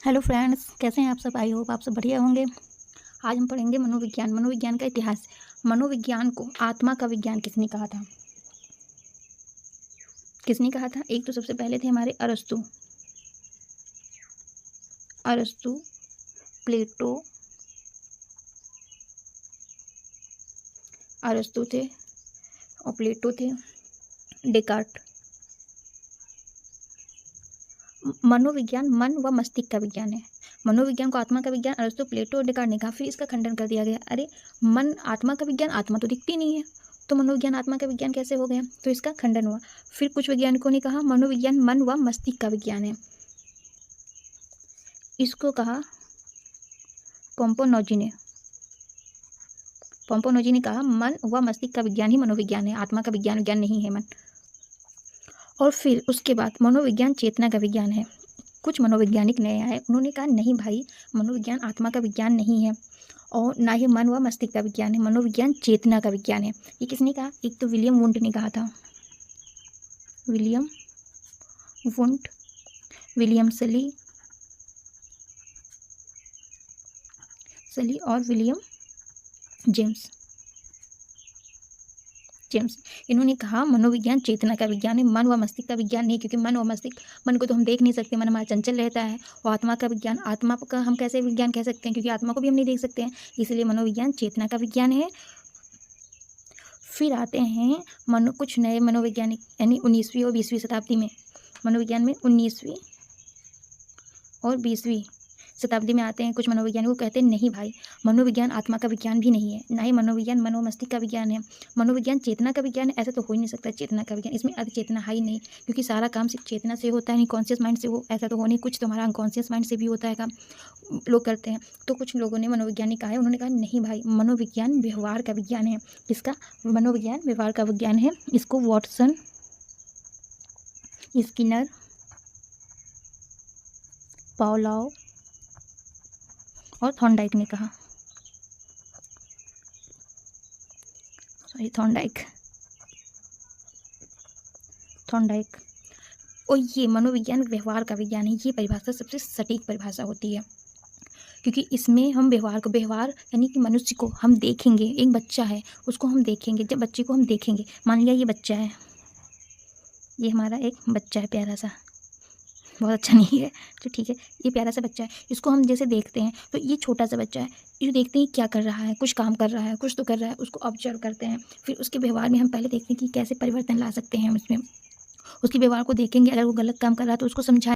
Hello friends, कैसे हैं आप सब। आई होप आप सब बढ़िया होंगे। आज हम पढ़ेंगे मनोविज्ञान। मनोविज्ञान का इतिहास। मनोविज्ञान को आत्मा का विज्ञान किसने कहा था? एक तो सबसे पहले थे हमारे अरस्तु। प्लेटो। अरस्तु थे और प्लेटो थे। डेकार्ट। मनोविज्ञान मन व मस्तिष्क का विज्ञान है। मनोविज्ञान को आत्मा का विज्ञान अरस्तु, प्लेटो और डेकार्ट ने कहा। फिर इसका खंडन कर दिया गया। अरे मन आत्मा का विज्ञान, आत्मा तो दिखती नहीं है, तो मनोविज्ञान आत्मा का विज्ञान कैसे हो गया? तो इसका खंडन हुआ। फिर कुछ वैज्ञानिकों ने कहा मनोविज्ञान मन व मस्तिष्क का विज्ञान है। इसको कहा पोम्पोनोजी ने। कहा मन व मस्तिष्क का विज्ञान ही मनोविज्ञान है, आत्मा का विज्ञान नहीं है मन। और फिर उसके बाद मनोविज्ञान चेतना का विज्ञान है। कुछ मनोवैज्ञानिक नए आए, उन्होंने कहा नहीं भाई, मनोविज्ञान आत्मा का विज्ञान नहीं है और ना ही मन व मस्तिष्क का विज्ञान है, मनोविज्ञान चेतना का विज्ञान है। ये किसने कहा? एक तो विलियम वुंट ने कहा था। विलियम वुंट, विलियम सली और विलियम जेम्स। इन्होंने कहा मनोविज्ञान चेतना का विज्ञान है, मन व मस्तिष्क का विज्ञान नहीं, क्योंकि मन व मस्तिष्क, मन को तो हम देख नहीं सकते, मन हमारा चंचल रहता है। और आत्मा का विज्ञान, आत्मा का हम कैसे विज्ञान कह सकते हैं, क्योंकि आत्मा को भी हम नहीं देख सकते हैं, इसलिए मनोविज्ञान चेतना का विज्ञान है। फिर आते हैं कुछ नए मनोवैज्ञानिक, यानी 19वीं और 20वीं शताब्दी में। मनोविज्ञान में 19वीं और 20वीं शताब्दी में आते हैं कुछ मनोवैज्ञानिक, वो कहते हैं नहीं भाई, मनोविज्ञान आत्मा का विज्ञान भी नहीं है, ना ही मनोविज्ञान मन व मस्तिष्क का विज्ञान है। मनोविज्ञान चेतना का विज्ञान है, ऐसा तो हो ही नहीं सकता चेतना का विज्ञान, इसमें अर्ध चेतना है ही नहीं, क्योंकि सारा काम सिर्फ चेतना से होता है, नहीं कॉन्शियस माइंड से हो, ऐसा तो हो नहीं, कुछ तो हमारा अनकॉन्शियस माइंड से भी होता है काम, लोग करते हैं। तो कुछ लोगों ने मनोवैज्ञानिक कहा है, उन्होंने कहा नहीं भाई, मनोविज्ञान व्यवहार का विज्ञान है। इसका मनोविज्ञान व्यवहार का विज्ञान है। इसको वॉटसन, स्किनर, पावलोव और थॉर्नडाइक ने कहा। थॉर्नडाइक। और ये मनोविज्ञान व्यवहार का विज्ञान है। ये परिभाषा सबसे सटीक परिभाषा होती है, क्योंकि इसमें हम व्यवहार यानी कि मनुष्य को हम देखेंगे। एक बच्चा है, उसको हम देखेंगे। जब बच्चे को हम देखेंगे, मान लिया ये बच्चा है, ये हमारा एक बच्चा है प्यारा सा, बहुत अच्छा नहीं है तो ठीक है, ये प्यारा सा बच्चा है, इसको हम जैसे देखते हैं तो ये छोटा सा बच्चा है, ये देखते हैं क्या कर रहा है, कुछ काम कर रहा है, कुछ तो कर रहा है, उसको ऑब्जर्व करते हैं। फिर उसके व्यवहार में हम पहले देखते हैं कि कैसे परिवर्तन ला सकते हैं हम उसमें। उसके व्यवहार को देखेंगे, अगर वो गलत काम कर रहा है तो उसको समझाएं।